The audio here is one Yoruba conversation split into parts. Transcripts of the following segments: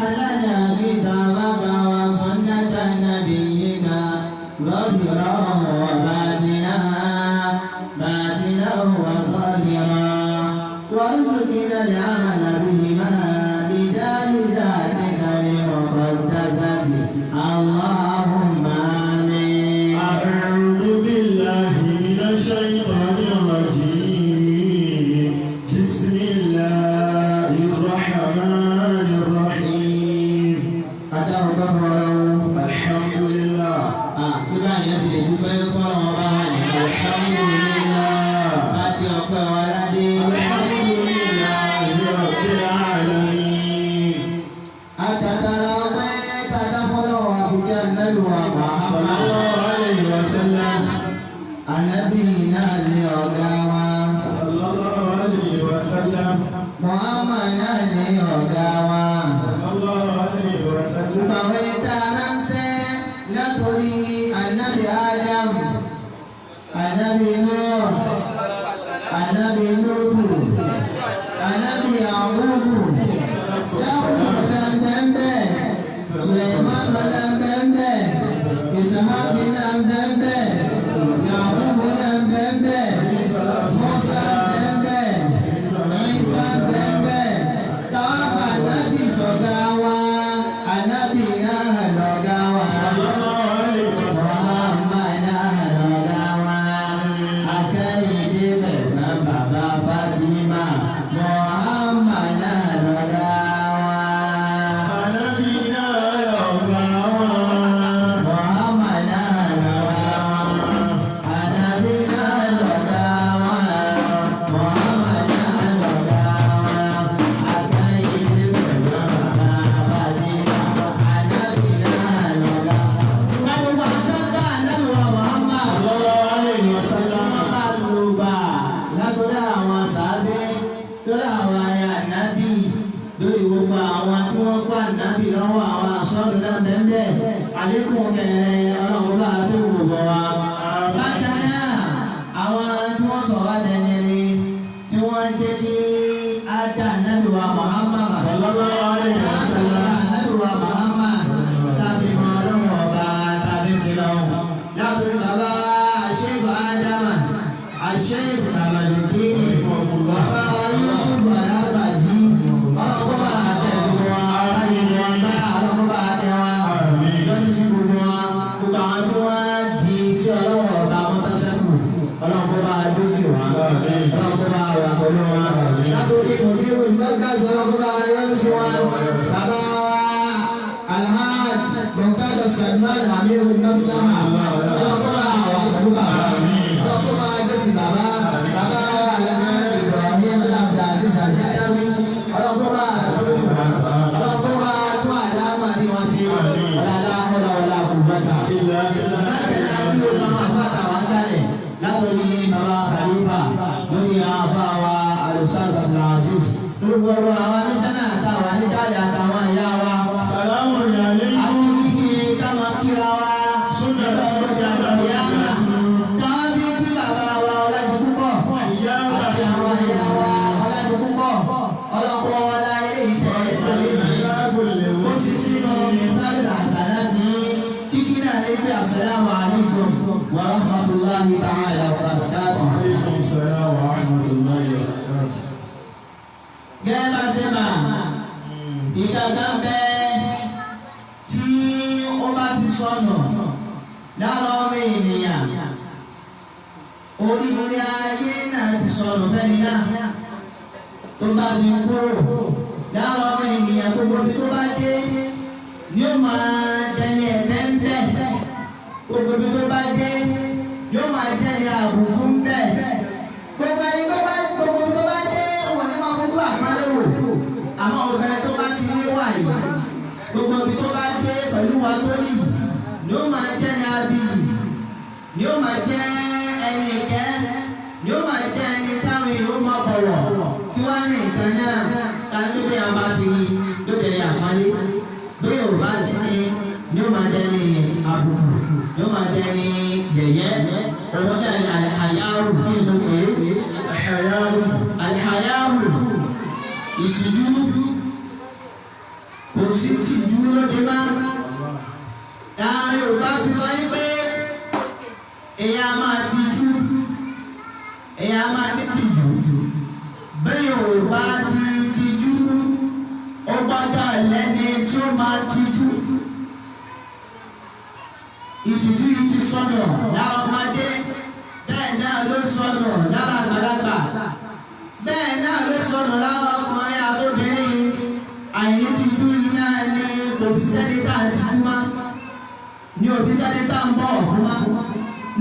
لنا كتابك وسنة نبيك ظاهرا وباطنا وظاهرا وارزقنا العمل بهما بدار ذاتك المقدسة اللهم آمين. أعوذ بالله من الشيطان الرجيم بسم الله الرحمن الرحيم. الحمد لله. الحمد لله رب العالمين. صلى الله عليه وسلم. Ànábì náà ni ọ̀gá wa. sallallahu alayhi wa sallam. Muhammad náà ni ọ̀gá wa. sallallahu alayhi wa sallam. Bàwé tá a ránṣẹ́ látòrí Ànábì Adam, Ànábì Nuh, Ànábì Nuhu, Ànábì Yakubu, Yakubu náà bẹ́ẹ̀ Suleiman náà bẹ́ẹ̀ Isahaki náà bẹ́ẹ̀ Yakubu náà bẹ́ẹ̀ Musa bẹ́ẹ̀ Isa bẹ́ẹ̀ táwọn Ànábì sọ̀gá wa Ànábì náà lọ̀gá wa. Muhammad náà lọ̀gá wa. Akẹ́yìndé bẹ̀rẹ̀ bàbá Fatima. Muhammad náà lọ̀gá wa. Ànábì náà lọ̀gá wa. Muhammad náà lọ̀gá wa. Ànábì náà lọ̀gá wa. Muhammad náà lọ̀gá wa. Akẹ́yìndé bẹ̀rẹ̀ bàbá Fatima. Ànábì náà lọ̀gá. Wọ́n wá sábà Ànábì wa Muhammad. sallallahu alayhi wa sallam. Wọ́n bá lò bá látọ̀dọ̀ àwọn sàábé lórí àwọn aya Ànábì lórí gbogbo àwọn tí wọ́n pa Ànábì lọ́wọ́ àwọn àṣọ́dún náà bẹ́ẹ̀ àlékún kẹrẹ ọlọ́run bá sí gbogbo wa. Bákan náà àwọn tí wọ́n sọ wá dẹniri tí wọ́n jẹ́ kí á dá Ànábì wa Muhammad. sallallahu alayhi wa sallam. Ànábì wa Muhammad tàbí mọ́ ọlọ́run ọba tàbí sílọ́hùn. Látọ̀dọ̀ bàbá Sheikh Adam, Sheikh Kamaluddin, bàbá Yusuf Alabaji, ọlọ́kọ́ bá tẹ̀lé wa, ayé wa bá ọlọ́kọ́ bá tẹ̀ wa, lọ́dún sí gbogbo wa, gbogbo àwọn tí wọ́n di sí ọlọ́wọ́ ọba wọn tó sẹ́kù, ọlọ́kọ́ bá jó tì wá, ọlọ́kọ́ bá wà pẹ̀lú wa. Látọ̀dọ̀ ìmọ̀dérò ìmọ̀gáṣọ́ ọlọ́kọ́ bá yọ́nú sí wa, bàbá Alhaj Mọ̀tàdọ̀ Salman Amirul Maslaha, ọlọ́kọ́ bá wà pẹ̀lú bàbá, ọlọ́kọ́ bá jó tì bàbá, bàbá Alhaj Ibrahim Abdulaziz Azikami, ọlọ́kọ́ bá jó tì wá, ọlọ́kọ́ bá tún àlámà ní wọn sí, ọ̀làlá ọ̀làwọ̀lá kò bàtà. Láti láti ó máa wà fàtà wá kálẹ̀ látọ̀rí bàbá Khalifa lórí àbá wa Al-Ustaz Abdulaziz. Gbogbo ọ̀rọ̀ àwọn mísánà àtàwọn àníkàlẹ̀ àtàwọn ìyá wa. salamu alaykum. Àwọn kíkì táwọn kíra wa. Nígbà ọjà ìyá wa. Táwọn bí kí bàbá wa ọlájú púpọ̀. Àti àwọn ìyá wa ọlájú púpọ̀. Ọlọ́pọ̀ ọlá ilé ìtẹ̀ ìpínlẹ̀. Ó sì sínú mìsàlù àṣàlá tí kíkí náà lè fi assalamu alaikum wa rahmatullahi ta'ala wa barakatuh. Alaikum salaam wa rahmatullahi wa barakatuh. Gẹ́gẹ́ bá ṣe máa ìkàkà bẹ́ẹ̀ tí ó bá ti sọnù lára ọmọ ènìyàn oríire ayé náà ti sọnù fẹ́ni náà tó bá ti kúrò lára ọmọ ènìyàn gbogbo bí tó bá dé yóò máa dẹni ẹ̀tẹ́ ń bẹ̀ gbogbo bí tó bá dé yóò máa dẹni àbùkù ń bẹ̀ gbogbo ẹni tó bá gbogbo bí tó bá dé wọ́n ní máa fojú àpálẹ̀ wò àmọ́ obìnrin tó bá ti ní wà yìí gbogbo ibi tó bá dé pẹ̀lú wa tó rí yóò máa jẹ́ ní abiyì yóò máa jẹ́ ẹni ìkẹ́ yóò máa jẹ́ ẹni táwọn èèyàn máa bọ̀wọ̀ kí wá ní nǹkan náà ká ló bí a bá ti rí lóde ní àpálẹ́ bí ò bá ti rí yóò máa jẹ́ ní àbùkù yóò máa jẹ́ ní yẹ̀yẹ́ òun náà ní àyáwó kí ló pé àyáwó ìtìjú kò sí tìjú lóde má. Yorùbá fi sọ yín pé èèyàn máa tijú, èèyàn máa ní tìjú. Bẹ́ẹ̀ Yorùbá ti tijú, ó gbọ́dọ̀ lẹ́ni tí ó máa tijú. Ìtìjú yìí ti sọnù lára ọmọdé, bẹ́ẹ̀ náà ló sọnù lára àgbàlagbà, bẹ́ẹ̀ náà ló sọnù lára ọkùnrin àtòbìnrin. Àìní tìjú yìí náà ni kò fi sẹ́ni tá a ti kú wá, ní òbí sẹ́ni tá a ń bọ̀ fún wá.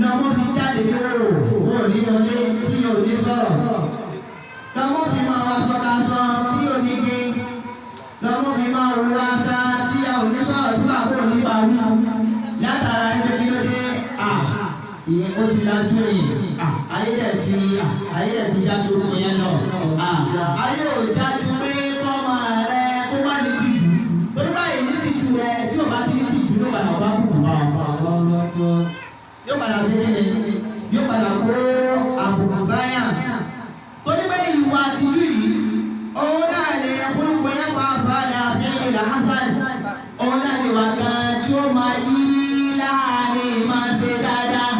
Lọ́mọ fi jáde lérò wò ní ọlé tí yóò ní sọ̀rọ̀. Lọ́mọ fi máa wá sọ́kasọ́ tí yóò ní gbé. Lọ́mọ fi máa wú aṣá tí a ò ní sọ̀rọ̀ tí bàbá ò ní bá wí. Látara ẹgbẹ́ kí ló dé? Ìyẹn ó ti lajú yìí. Ayé rẹ̀ ti dájú kò yẹn lọ. Ayé ò dájú pé kọ́mọ rẹ kó wá ní tìjú. Torí báyìí ní tìjú rẹ tí ò bá ti ní tìjú ló padà bá kù bá ọ. Yóò padà sí kíni? Yóò padà kó àbùkù báyà. Torí báyìí ìwà tìjú yìí, òun náà lè kún bóyá fàáfàá ní àfihàn ìlà Hasan. Òun náà lè wà gan tí ó máa yí láàrin máa ṣe dáadáa.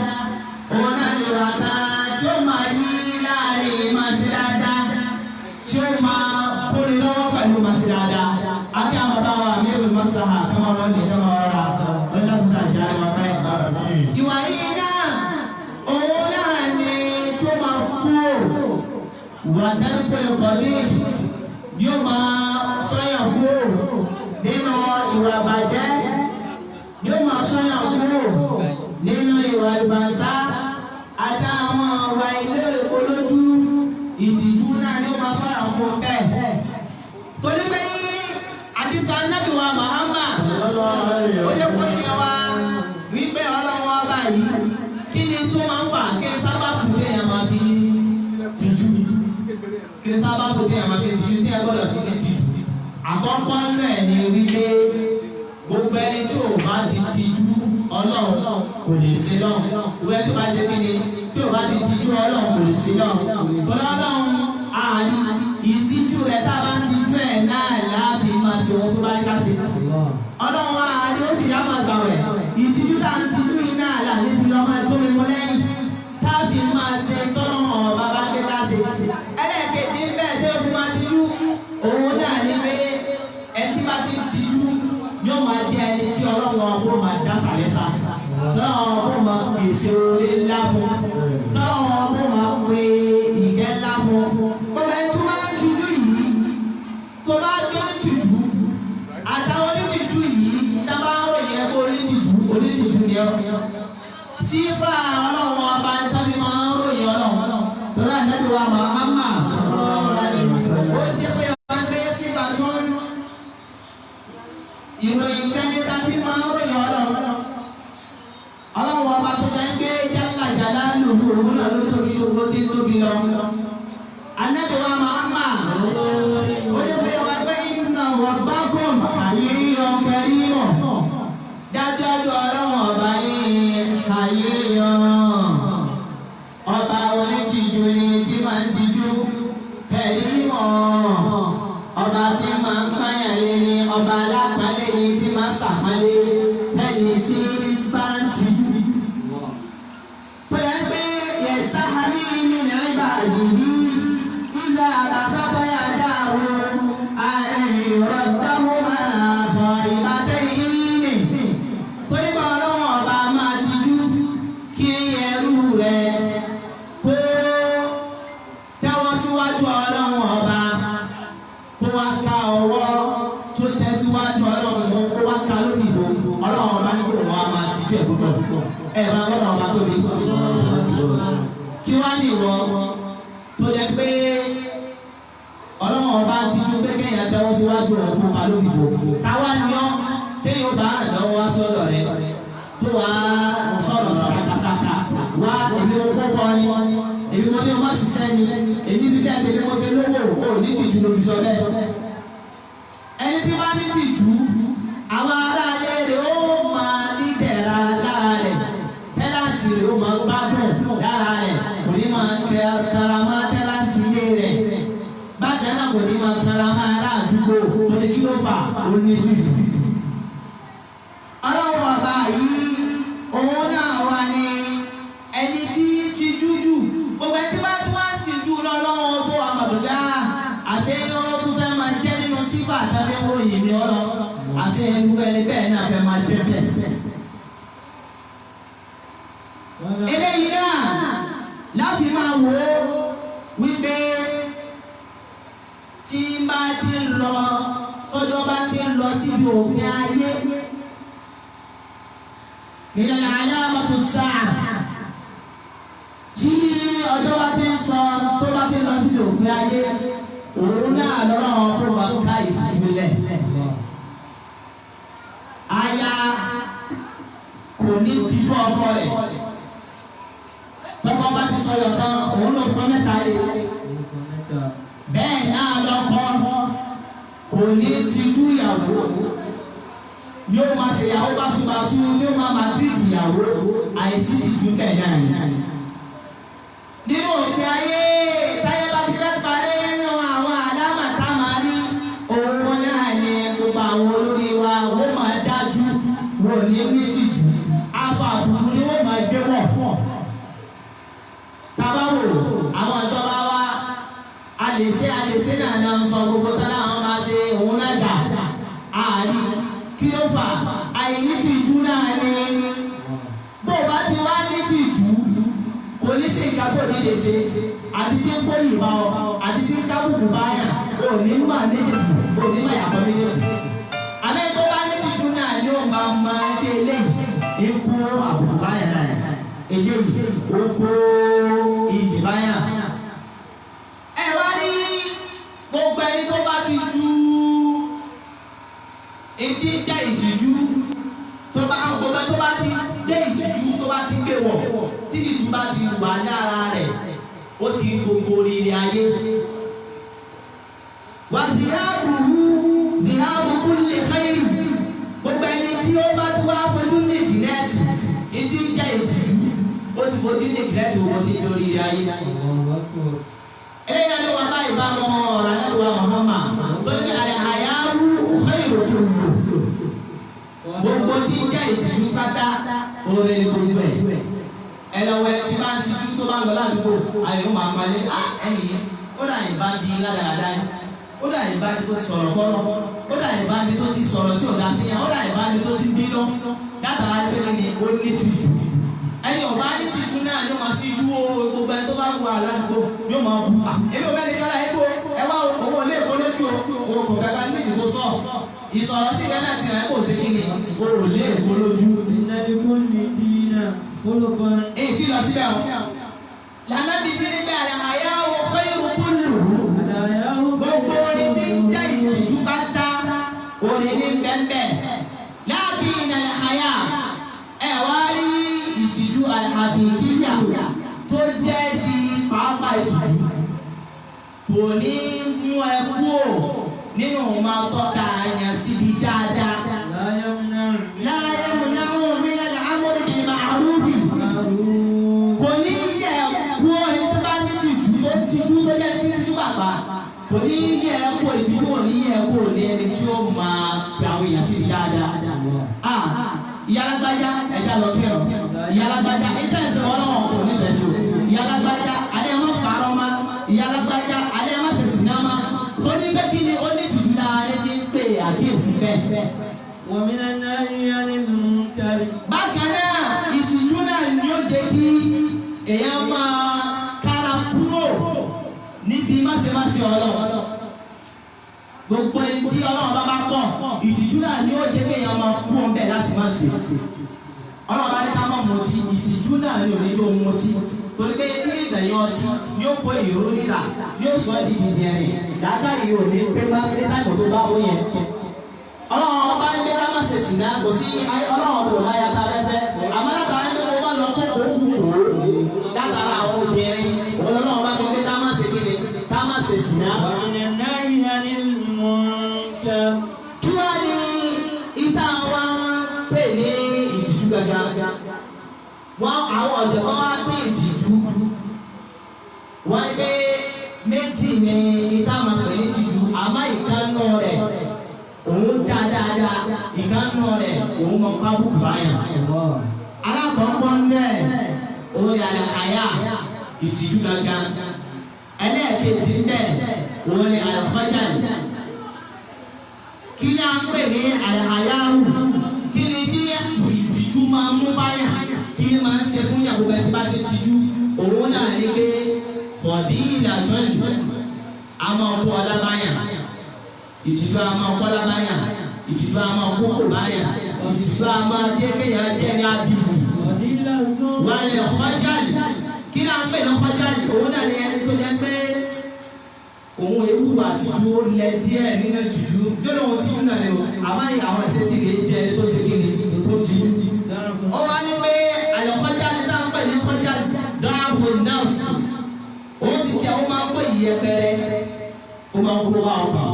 Òun náà lè wà gan tí ó máa yí láàrin máa ṣe dáadáa. Tí ó máa kóni lọ́wọ́ pẹ̀lú máa ṣe dáadáa. Akẹ́ àwọn bàbá wa mẹ́rin mọ́sáhà kí wọ́n rọ́ ní ìjọba ọ̀rá. Wọ́n láti ṣàjà ìwà báyìí. Ìwà yìí náà, òun náà ni tó máa kú. Wà dárúkọ ìkọ̀lé yóò máa sọ́yàn kú nínú ìwà bàjẹ́, yóò máa sọ́yàn kú nínú ìwà ìbànsá àtàwọn ọ̀wà ilé olójú. Ìtìjú náà ni ó máa sọ́yàn kú bẹ́ẹ̀. Torí pé àdìsá Ànábì wa Muhammad ó yẹ kó yẹ wa wípé Ọlọ́run ọba yìí kí ni tó máa ń fà kí ni sábàbù téèyàn máa fi tìjú, kí ni sábàbù téèyàn máa fi tìjú ní ẹgbọ́dọ̀ fi ní tìjú. Àkọ́kọ́ náà ni wípé gbogbo ẹni tó bá ti tìjú Ọlọ́run kò lè ṣe lọ́hùn. Gbogbo ẹni tó bá ti kí ni tó bá ti tìjú Ọlọ́run kò lè ṣe lọ́hùn. Ọlọ́run àárín ìtìjú rẹ̀ tá a bá tìjú ẹ̀ náà láàbì máa ṣe ohun tó bá ká sí. Ọlọ́run àárín ó sì yá máa gbà wẹ̀. Ìtìjú tá a ń tìjú yìí náà là níbi lọ́mọ tó mi mú lẹ́yìn. Táàbì máa ṣe tọ́lọ́mọ bàbá ké ká ṣe. Ẹlẹ́ẹ̀kejì bẹ́ẹ̀ tó fi máa tìjú. Òun náà ní pé ẹni bá ti tìjú yóò máa jẹ́ ẹni tí Ọlọ́run ọ̀bùn máa dá sàlẹ́sà. Ọlọ́run ọ̀bùn máa pèsè oore ńlá fún. Ọlọ́run ọ̀bùn máa pe ìkẹ́ ńlá fún. Gbogbo ẹni tó máa ń tìjú yìí tó bá gbé tìjú àtàwọn onítìjú yìí dábà ń ròyìn ẹ̀kọ́ onítìjú ni ọ́. Sífà Ọlọ́run ọba ní tábí máa ń ròyìn Ọlọ́run. Lórí Ànábì wa Muhammad ó jẹ́ pé ọba gbé sífà tó ń ìròyìn kẹ́ni tábí máa ń ròyìn Ọlọ́run. Ọlọ́run ọba tó jẹ́ pé jálá jálá lòlú òun náà ló tóbi owó tí tóbi lọ. Ànábì wa Muhammad ó jẹ́ pé ọba gbé iná ọba gùn àyíyọ kẹrìmọ. Dájúdájú Ọlọ́run ọba yìí àyíyọ. Ọba onítìjú ni tí máa ń tìjú kẹrìmọ. Ọba tí máa ń pààyàn lé ní ọba alápàlẹ́ ni tí máa ń sàpálẹ́ ẹni tí bá ń tìjú. Tó yẹ pé yẹ̀sà àrí mi ní ìbá àdìrí ìlà àbàṣàtọ̀ yà dáhùn àìrọ̀dáhùn máa fọ ìbátẹ́ yìí. Torí bá Ọlọ́run ọba máa tìjú kí ẹrú rẹ̀ kó tẹ́wọ́ síwájú Ọlọ́run ọba kó wá ká ọwọ́ tó tẹ́ síwájú Ọlọ́run kó wá ká lófìfo. Ọlọ́run ọba ní kò wọ́n á máa tìjú ẹ̀ púpọ̀. Ẹ̀ máa Ọlọ́run ọba tóbi. Kí wá ní ìwọ tó yẹ pé Ọlọ́run ọba ti ju pé kéèyàn tẹ́wọ́ síwájú rẹ̀ kó ká lófìfo. Táwa ni ọ́ téèyàn bá àdáwọ́ wá sọ́dọ̀ rẹ̀ tó wá sọ̀rọ̀ ṣàkàṣàkà wá èmi ò kọ́kọ́ ni èmi mo ní o má ṣiṣẹ́ ni èmi ṣiṣẹ́ tèmi mo ṣe lówó o ní tìjú ló fi sọ bẹ́ẹ̀. Ẹni tí bá ní tìjú àwọn aráalé rẹ̀ ó máa ní dẹ̀ra lára rẹ̀ tẹ́láǹtì rẹ̀ ó máa gbádùn lára rẹ̀ kò ní máa kẹ karama tẹ́láǹtì ilé rẹ̀. Bákan náà kò ní máa kára máa rà àdúgbò torí kí ló fà ó ní tìjú. ọlọ́run ọba yìí òun náà wà ní ẹni tí tìjú jù gbogbo ẹni tí bá tún wá tìjú lọ́lọ́run bó àmọ̀dùgá àṣẹ ó tún fẹ́ máa jẹ́ nínú sífà tàbí wòye mi ọ̀rọ̀ àṣẹ ẹni bẹ́ẹ̀ náà fẹ́ máa jẹ́ bẹ́ẹ̀. eléyìí náà láti máa wò ó wípé tí bá ti ń lọ tọ́jọ́ bá ti ń lọ síbi òfin ayé ìyẹn alámọ̀tò sáà tí ọjọ́ bá ti ń sọ tó bá ti ń lọ síbi òfin ayé òun náà lọ́rọ̀ tó bá ká ìtìjú lẹ̀. aya kò ní tìjú ọkọ rẹ̀ tọ́kọ bá ti sọ yọ̀tọ̀ òun ló sọ mẹ́ta yìí. bẹ́ẹ̀ náà lọ́kọ kò ní tìjú ìyàwó yóò máa ṣe ìyàwó báṣubàṣu yóò máa tìjú ìyàwó àìsí tìjú bẹ́ẹ̀ náà ni. nínú òpin ayé táyé bá ti fẹ́ parí nínú àwọn àlámàtà máa rí òun náà ni gbogbo àwọn olórí wa wọ́n máa dájú wọ́n ní tìjú aṣọ àbùkù ni wọ́n máa gbé wọ̀. tabawo àwọn ìjọba wa àlèṣe náà náà ń sọ gbogbo tánà àwọn máa ṣe òun náà dà àárí kí ló fà àìní tìjú náà ni bó o bá ti wá ní tìjú kò ní sí nǹkan tó ní lè ṣe àti tí ń kó ìbá ọ àti tí ń kábùkù báyà ò ní mà méjèèjì ò ní mà yàtọ̀ méjèèjì àmẹ́ tó bá ní tìjú náà ni ó máa ma ẹgbẹ́ eléyìí ikú àbùkù báyà náà eléyìí ó kó ìyè báyà. ẹ wá ní gbogbo ẹni tó bá ti ju etí jẹ́ ìtìjú tó bá gbogbo ẹni tó bá ti jẹ́ ìtìjú tó bá ti gbé wọ̀ tí ìtìjú bá ti wà lára rẹ̀ ó ti gbogbo oríire ayé. wà zìyàbùrú zìyàbùrú lè fẹ́yìn gbogbo ẹni tí ó bá ti wá fojú ní ìdílẹ́tì etí jẹ́ ìtìjú ó ti fojú ní ìdílẹ́tì owó ti di oríire ayé. ẹ̀yà ló wà báyìí bá wọn ọ̀rọ̀ anáwó Muhammad tó ní àlẹ́ àyàwó fẹ́yìn gbogbo tí jẹ́ ìtìjú pátá oore ni gbogbo ẹ̀. ẹlẹ́wẹ̀ tí bá ń tijú tó bá ń lọ ládùúgbò ayọ̀ máa ma lé ẹ̀yìn ó dà yín bá bí ládàáda yín ó dà yín bá bí tó ti sọ̀rọ̀ kọ́rọ́ ó dà yín bá bí tó ti sọ̀rọ̀ tí ò dá sí yẹn ó dà yín bá bí tó ti bínú látara ẹgbẹ́ ni ó ní tìjú. ẹni ọba ní tìjú náà yóò máa sí ibú gbogbo ẹni tó bá wù aládùúgbò yóò máa bù. èmi ò bẹ́ẹ̀ ní kára ẹ̀kọ́ ẹ wá owó ilé ìkó lójú o kò kàkà ní ìdìbò sọ ìsọ̀rọ̀ sí ìyẹn náà ti rẹ̀ kò sí kí ni o ò lé èkó lójú. èyí tí lọ síbẹ̀ o lànà bíbí níbẹ̀ àyà o fẹ́ irun kúlù gbogbo etí jẹ́ ìtìjú pátá òní ní bẹ́ẹ̀ láàbí ìnàlẹ̀ àyà ẹ̀ wá rí ìtìjú àkìkíyà tó jẹ́ ti pàápàá ìtìjú kò ní mú ẹ kúrò nínú máa tọ́ka àyàn síbi dáadáa. láyé múnáwó mílẹ̀ àmúrí bíi màrúfì. kò ní yẹ kú ẹni tó bá ní tìjú tó tìjú tó yẹ tìjú bàbá. kò ní yẹ kú ìtìjú kò ní yẹ kú ní ẹni tí ó máa gbà àwọn èèyàn síbi dáadáa. ìyá alágbájá ẹ̀já lọ kí ọ. ìyá alágbájá ìtàn ìṣòro ọlọ́wọ́n kò ní bẹ̀ so. ìyá alágbájá alẹ́ ẹ̀ má pààrọ̀ ma. ìyá alágbájá alẹ́ ẹ̀ má ṣèṣì náà ma. tó ní bẹ́ẹ̀ kí ni ó ní tìjú náà ní pé àkíyèsí bẹ́ẹ̀. ومن النهي عن المنكر. bákan náà ìtìjú náà ni ó jẹ́ kí èèyàn máa kára kúrò níbi máṣemáṣe Ọlọ́run. gbogbo ẹni tí Ọlọ́run bá pọ̀ ìtìjú náà ni ó jẹ́ kí èèyàn máa kú ọ̀bẹ láti má ṣe. Ọlọ́run bá ní ká má mutí ìtìjú náà ni ò ní ló mutí. torí pé ní ìgbẹ̀yìn ọtí ni ó kó ìró rírà ni ó sọ ẹ́ di dìdìrín làákàyè ò ní pé bá pé táìmù tó bá wó yẹn. Ọlọ́run bá ń gbé ká má ṣe sìn náà kò sí Ọlọ́run kò láyà tá a lẹ́fẹ́ àmọ́ látara ẹni mo bá lọ kó òkú kò látara àwọn obìnrin Ọlọ́run bá fi gbé ká má ṣe kíni ká má ṣe sìn náà. kí wá ní ìta wa pè ní ìtìjú gàgà wọn àwọn ọ̀dọ́ wọn wá pè ìtìjú wọn gbé méjì ní ìta máa pè ní ìtìjú dáadáa ìkànnì rẹ̀ òun mọ̀ pápú báyà. alákọ̀ọ́kọ́ ń bẹ̀ òun yà ní àyà ìtìjú gangan. ẹlẹ́ẹ̀kejì ń bẹ̀ òun ni al-khajal. kí ni à ń pè ní al-haya'u? kí ni tí ìtìjú máa mú báyà? kí ni máa ń ṣe fún yàgò bẹ́ẹ̀ tí bá ti tìjú? òun náà ní pé fadilatun a máa kó alábáyà. ìtìjú a máa kó alábáyà. ìtìjú a máa kó kò báyà. ìtìjú a máa jẹ́ kéèyàn jẹ́ ní abiyì. wal khajal kí ni à ń pè ní khajal? òun náà ní ẹni tó jẹ́ pé òun ewu àtìjú ó lẹ díẹ̀ nínú ìtìjú. yóò lọ́wọ́ tìjú náà ni o àbáyé àwọn ìṣesí lè jẹ́ ẹni tó ṣe kí ni tó tìjú. ó wá ní pé al-khajal náà ń pè ní khajal da'fu an-nafs. òun ti tẹ ó máa ń pè yẹpẹrẹ ó máa ń kó bá ọkàn.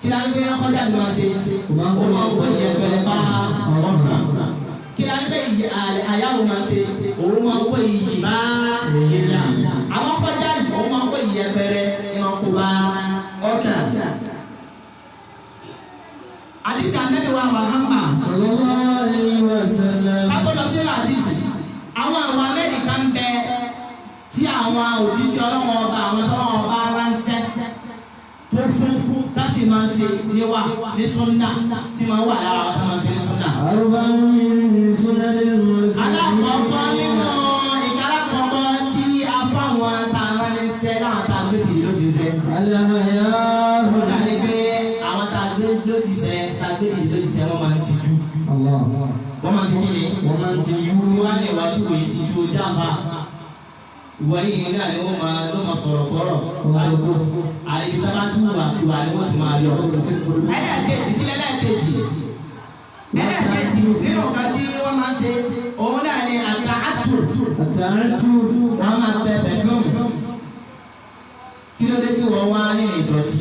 kí ni a ní pé khajal ni máa ṣe? ó máa ń pè yẹpẹrẹ bá ọkàn. kí ni a ní pé àyàwó máa ṣe? òun máa ń pè yìí bá èèyàn. àwọn khajal òun máa ń pè yẹpẹrẹ ní wọn kó bá ọkàn. àdìsí Ànábì wa Muhammad sallallahu alaihi wasallam. kápẹ́lọ́ sínú àdìsí àwọn Amẹ́ríkà ń bẹ tí àwọn òjíṣẹ́ ọlọ́wọ́ ọba àwọn tọ́wọ́ ọba ránṣẹ́ tó fún láti máa ṣe níwà ní súnà tí máa wà lára wọn tó máa ṣe ní súnà. arba'un min sunanil mursalin. alákọ̀ọ́kọ́ nínú ìkàlákọ̀ọ́kọ́ tí a fáwọn tààrà ránṣẹ́ láwọn tá a gbé kìlì lójúṣẹ́. al-haya'u. ó dàbí pé àwọn tá a gbé lójúṣẹ́ tá a gbé kìlì lójúṣẹ́ wọ́n máa ń tijú. wọ́n máa ń ṣe kí ni? wọ́n máa ń tijú. wọ́n á lè wá tó wòye tijú ojú àbá. ìwọ yìí náà ni wọ́n máa sọ̀rọ̀ àdúgbò àyè bá tún wà ni wọ́n ti máa yọ. ẹlẹ́ẹ̀kejì kí ẹlẹ́ẹ̀kejì nínú nǹkan tí wọ́n máa ń ṣe òun náà ni àtàtù. wọ́n máa bẹ pẹ̀fúmù. kí ló dé tí wọ́n wá nínú ìdọ̀tí?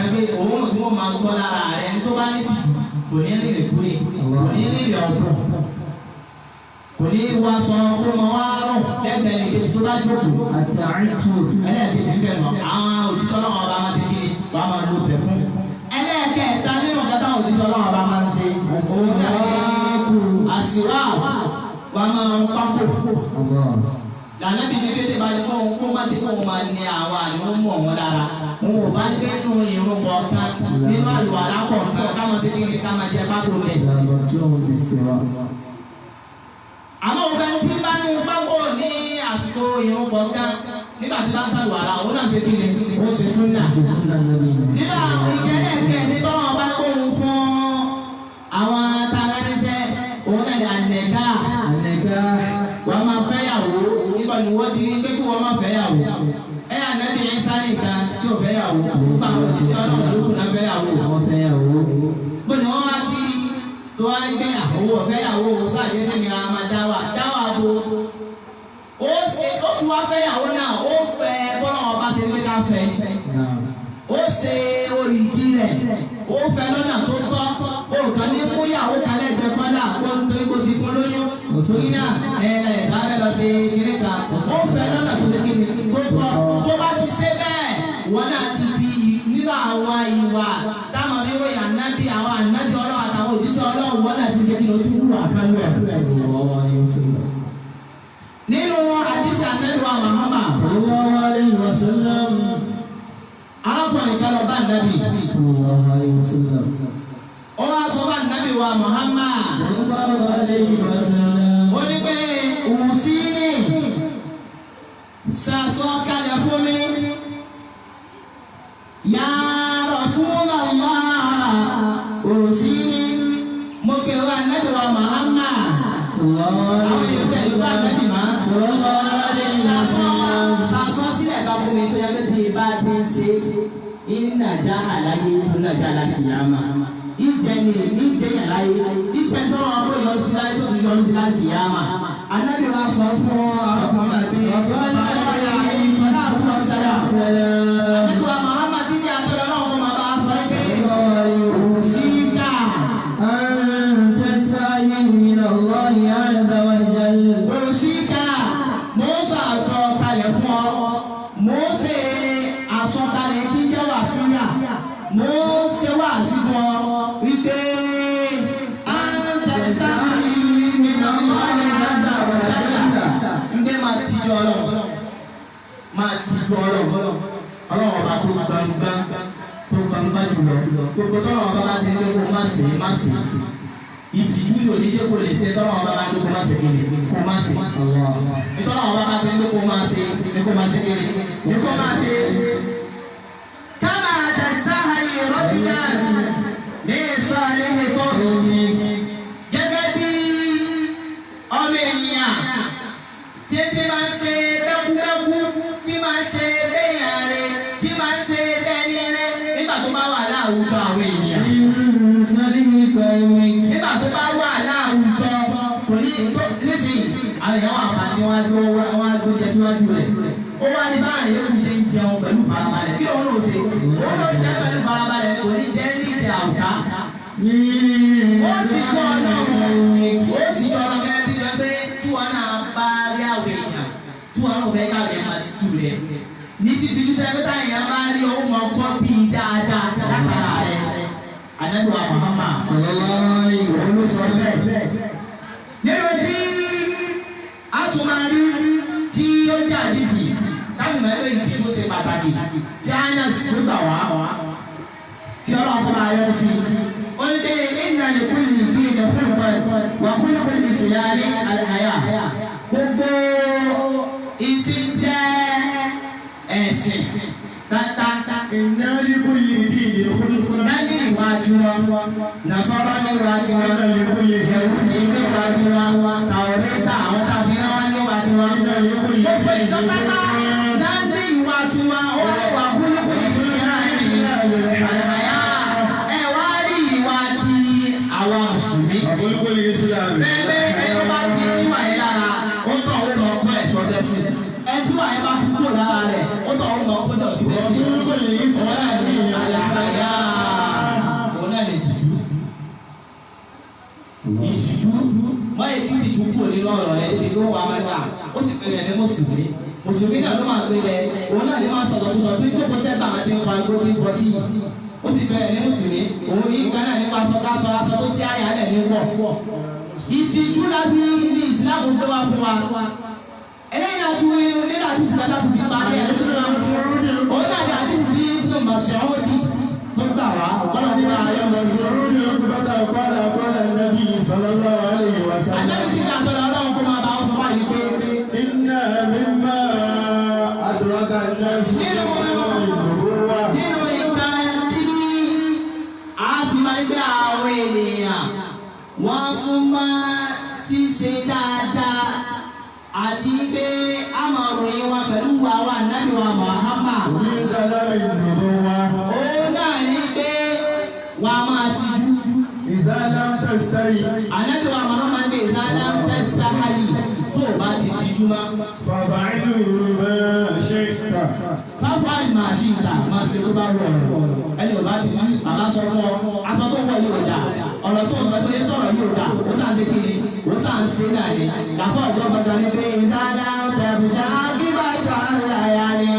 ẹgbẹ́ òun tí wọ́n máa ń gbọ́ lára rẹ̀ ní tó bá ní tìjú kò ní rìn ìkúrè kò ní rìn ọ̀pọ̀ kò ní wá sọ kó mọ wá rùn lẹ́gbẹ̀ẹ́ ní kejì tó bá jókòó. ẹlẹ́ẹ̀kejì fẹ́ nà àwọn òjíṣẹ́ ọlọ́wọ́ ọba máa ṣe kí wàá máa lo bẹ̀ fún. ẹlẹ́ẹ̀kẹta nínú ọ̀gá táwọn òjíṣẹ́ ọlọ́wọ́ ọba máa ń ṣe òun náà ní àṣìwá wàá máa ń pákó. lànà bí ní pété balẹ̀ kó kó má ti kó máa ní àwọn àníwọ̀n mú ọ̀wọ́n lára. wọn ò bá gbé nù irun kọ̀ọ̀kan nínú àlùwàlá kọ̀ọ̀kan ká máa ṣe kí ká máa jẹ pákó mẹ́. àmọ́ òun bẹ́ẹ̀ tí bá ń pákó ní àsìkò irun kọ̀ọ̀kan nígbà tí bá ń ṣàlùwàlá òun náà ṣe kí ni ó ṣe súnà. nínú àwọn ìkẹ́lẹ́kẹ́ ní tọ́wọ́n bá kóhun fún àwọn taláníṣẹ́ òun náà ní ànẹ̀ká wọ́n máa fẹ́yàwó nígbà tí wọ́n ti pé kí wọ́n máa fẹ́yàwó. Ànábì Ìsá nìkan tí ò fẹ́yàwó nípa àwọn òṣìṣẹ́ ọlọ́run ló kù náà fẹ́yàwó. bó ni wọ́n wá sí tó wá ní pé àwọn òfẹ́yàwó sáàjẹ́ fẹ́mi ra máa dáwà bo. ó ti wá fẹ́yàwó náà ó fẹ́ bọ́lá ọba ṣe ní ká fẹ́ ó ṣe òyìnbí rẹ̀ ó fẹ́ lọ́nà tó tọ́ ó kàn ní múyàwó kalẹ̀ gbẹ pọ́nlá ó ń torí kó ti fún lóyún òṣùwìn náà sábẹ́ lọ sí kiri kan ó fẹ́ lọ́nà tó tẹ́ kíni tó tọ́ tó bá ti ṣe bẹ́ẹ̀ wọ́n náà ti fi nínú àwọn ìwà táwọn bí wọ́n yà nábì àwọn ànábì ọlọ́run àtàwọn òjíṣẹ́ ọlọ́run wọ́n náà ti ṣe kíni ojú wà kálú ẹ̀. nínú àdìsí ànábì wa Muhammad sallallahu alaihi wasallam. arákùnrin kan lọ bá ànábì sallallahu alaihi wasallam. ó wá sọ bá ànábì wa Muhammad sallallahu alaihi wasallam. ó ní pé òsì sàṣọ kalẹ̀ fún mi ya Rasulullah òsì mo pè wá ànábì wa Muhammad àwọn yóò ṣe ìlú ànábì má sàṣọ sílẹ̀ bá fún mi tó yẹ kó ti bá ti ń ṣe ìnàjà àlàyé tó nàjà àlàyé kìyàmá ìjẹyàn láyé ìjẹjọ́ ọkọ̀ yọrù sí láyé tó tún yọrù sí láyé kìyàmá. Ànábì wa sọ fún ọkùnrin àbí bàbá yà ìṣọ̀lá àtúwọ̀ sẹ́yà. Ànábì wa Muhammad ní àtọ́lọ́ náà kó máa bá a sọ pé síta. Òṣìkà mo ń sọ àsọkalẹ̀ fún ọ, mo ń ṣe àsọkalẹ̀ tí ń jẹ́ wàsíyà, mo ń ṣe wàásí fún ọ. ìtìjú ọlọ́run ọba tó gbangba jùlọ gbogbo tọ́lọ́run ọba bá ti ní kó má ṣe ìtìjú yóò ní kó lè ṣe tọ́lọ́run ọba bá ní kó má ṣe kéde kó má ṣe ìtọ́lọ́run ọba bá ti ní kó má ṣe ní kó má ṣe kéde ní kó má ṣe. káma tẹ̀sáhàyè rọ́bìyà ní sọ́ọ̀lẹ́ ẹ̀kọ́ gẹ́gẹ́ bí ọmọ ènìyàn tí ẹ ṣe máa ń ṣe dákúdákú tí máa ń ṣe bẹ́yàn rẹ tí máa ń ṣe bẹ́ẹ̀ni rẹ nígbà tó bá wà láwùjọ àwọn ènìyàn. nígbà tó bá wà láwùjọ kò ní nísìnyí àwọn èèyàn wà pa tí wọ́n á gbé jẹ síwájú rẹ̀. ó wá ní báyìí yóò ṣe ń jẹun pẹ̀lú farabalẹ̀ kí òun ló ṣe òun ló jẹ́ pẹ̀lú farabalẹ̀ kò ní jẹ́ ní ìdè àwùká. ó ti kọ́ ọlọ́run ó ti kọ́ ọlọ́run bí wọ́n pé tí wọ́n náà bá rí àwọn èèyàn tí wọ́n náà fẹ́ káwọn èèyàn máa ti kú rẹ̀ ní títí tí tẹ́lẹ̀ táyà èèyàn bá rí owó máa kọ́ bí dáadáa látara rẹ̀ Ànábì wa Muhammad sallallahu alaihi wasallam sọ bẹ́ẹ̀. nínú tí a tún máa rí tí ó ń jà nísì táwọn ìmọ̀ ẹgbẹ́ yìí tó ṣe pàtàkì tí a yàn sí ló gbà wá kí ọlọ́run kó máa yọ sí i. ó ní pé inna li kulli dinin khulqan wa khulqul islami al-haya. gbogbo ìtì jẹ́ ẹ̀sìn tata. inna li kulli dinin khulqan. nání ìwà tiwọn Nasara ní ìwà tiwọn Yẹhudi ní ìwà tiwọn Tàwọ́rẹ́tà àwọn tàbí náà ní ìwà tiwọn. gbogbo ìtọ́pátá nání ìwà tiwọn ó lè wà khulqul islami al-haya. àwa mùsùlùmí. àbúrúkú lè ṣe àmì. bẹ́ẹ̀ ẹni bá ti níwà yẹn lára ó tọ̀ ó lọ kọ́ ẹ̀ṣọ́ dẹ́sí. ẹni tí wà yẹn bá tún kúrò lára rẹ̀ ó tọ̀ ó lọ kó dọ̀tí dẹ́sí. àbúrúkú lè ṣe àmì. àlàkàyà òun náà lè tìjú. ìtìjú wọ́n yẹ kí ìtìjú kúrò nínú ọ̀rọ̀ rẹ̀ ibi tó wà máa gbà ó sì pè é ní mùsùlùmí. mùsùlùmí náà ló máa gbé yẹ òun náà lè máa sọ̀rọ̀ tó sọ pé tó kọjá bàbá ti ń fa gbóni fọtí ó ti bẹ̀rẹ̀ ní mùsùlùmí òun ní Ghana nípa aṣọ aṣọ tó ṣe àyàlẹ̀ ní pọ̀. ìtìjú lábí ní ìsìlámù tó wá fún wa. eléyìí náà tún nínú àdìsí dáadáa tó fi parí ẹ̀ lórí àwọn òun náà ní àdìsí tí tó mọ̀ ṣe ọ́ ní tó gbà wá ọ̀nà nípa ayọ̀ lọ sí. olórí ọgbọ́dọ̀ gbọ́dọ̀ nàbí sallallahu alaihi wasallam. àlẹ́ mi ti ká àtọ́lá ọlọ́run kó máa bá ọ sọ báyìí pé. inna mimma adraka an-nas nínú ẹgbẹ́ àwọn ènìyàn wọ́n súnmọ́ ṣíṣe dáadáa àti pé a máa ròyìn wọn pẹ̀lú àwọn ànábì wa Muhammad. ní dáadáa ìdùnnú wa. ó náà ní pé wọ́n á máa ti dúdú. ìzáàlám tẹ̀sítárì. ànábì wa Muhammad ní ìzáàlám tẹ̀sítárì tó o bá ti ti dúmọ́. fàfà ìlú máa ṣe ìta. fàfà ìlú máa ṣe ìta máa ṣe tó bá wọ̀ ọ́ ẹni ò bá ti dú bàbá sọ fún ọ aṣọ tó wọ yóò dà ọ̀rọ̀ tó sọ pé sọ̀rọ̀ yóò dà ó sàn ṣe kiri ó sàn ṣe náà ni làfọ̀ ọ̀dọ́ gbọdọ̀ ni pé ìsàlẹ̀ ọ̀tẹ̀bùsà kíbà tó àlàyé ni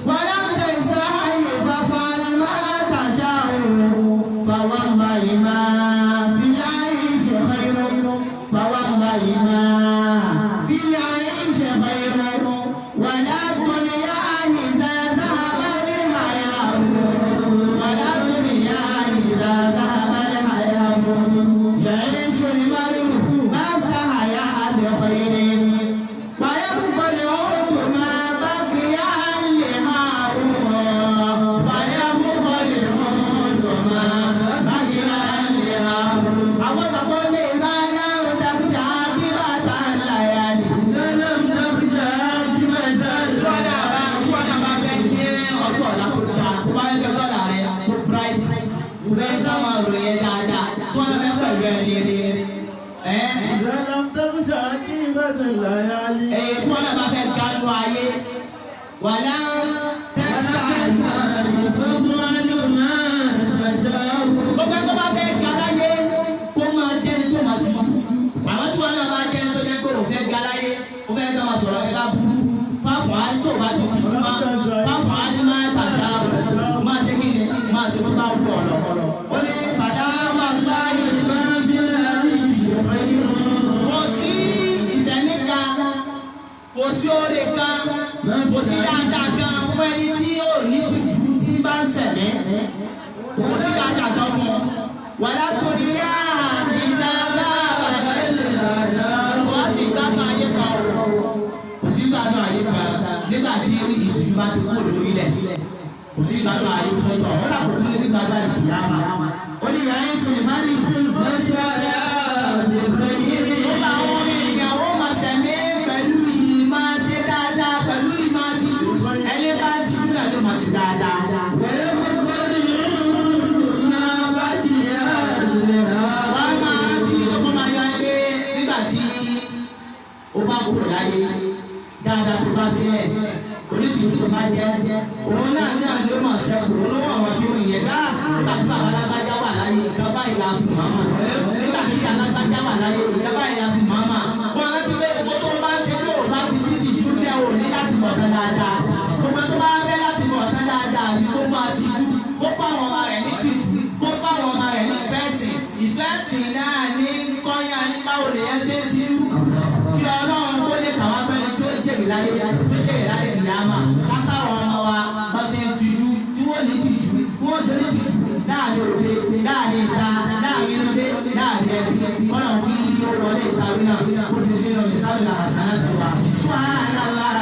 wọ́n yá ń tẹ̀ ìsà ayé fàfà ni máa tàṣà òun fàwọn ọmọ yìí máa fi láyé ṣe xeyìrò fàwọn ọmọ yìí máa fi láyé ṣe xeyìrò wọ́n yá gbọ́dọ̀ yá ayé dáadáa. يعيش المرء ما سعى بخير ويبقى العود ما بقي اللهاب ويبقى العود ما بقي اللهاب عوض كل إذا لم تخشى عاقبة الليالي لم تخشى عاقبة wàlá tẹ́sítà gbogbo tó bá fẹ́ galáyé kó máa jẹ́ni tó máa jù àwọn tí wọn náà bá jẹ́ni tó jẹ́ pé o fẹ́ galáyé o fẹ́ gbà máa sọ̀rọ̀ ẹ̀ka burú fáfọ̀ á tó bá ti ti jù fáfọ̀ á ní máa tàṣà máa ṣe kí ni máa ṣe kó bá wù ọ̀lọ́ ó ní padà wà láàyè kò sí ìṣẹ̀mí kan kò sí oore kan kò sí dáadáa kan. wàlá torí yá ìdáná wọ́n sì gbádùn ayé kan o kò sí gbádùn ayé kan nígbà tí ìtìjú bá ti kúrò lórílẹ̀ kò sí gbádùn ayé fún tọ̀ wọ́n làkó tó lé ní gbádùn ayé kìí àmà ó ní ìyá yín sọ ìbálì. ó bá àwọn ìyàwó máa ṣẹ̀mí pẹ̀lú ìmọ̀ ṣe dáadáa pẹ̀lú ìmọ̀ àtìjú ẹni bá ti dúró ló máa ṣe dáadáa. ó bá kúrò láyé dáadáa tó bá sílẹ̀ onítìjú tó bá jẹ́ òun náà ní àjọ mọ̀ ṣẹ́kù olówó àwọn tí ó yẹ dá nígbà tí bàbá alágbájá wà láyé ìjọba ìlà fún màmá nígbà tí alágbájá wà láyé ìjọba ìlà fún màmá wọn rántí pé epo tó bá ń ṣe tó o bá ti sí tìjú bẹ́ẹ̀ o ní láti mọ̀ tán dáadáa gbogbo tó bá fẹ́ láti mọ̀ tán dáadáa ni ó máa tìjú ó kọ́ àwọn ọmọ rẹ̀ ní tìjú ó kọ́ àwọn ọmọ rẹ̀ ní ìfẹ́sìn náà ní kọ́nyà ní báwo lèyẹn ṣe ń tìjú kí ọlọ́run kó lè kàwá pẹ́ni tí ó jèrè láyé ìyáma látàwọn ọmọ wa bá ṣe ń tìjú tí wọ́n ní tìjú wọ́n tó ní tìjú láàrin òde láàrin ìta láàrin ilé láàrin ẹbí wọ́n náà kí ó wọlé ìtàwé náà ó ti ṣe lọ sí sábìlà àṣà náà ti wà fún àlàlà.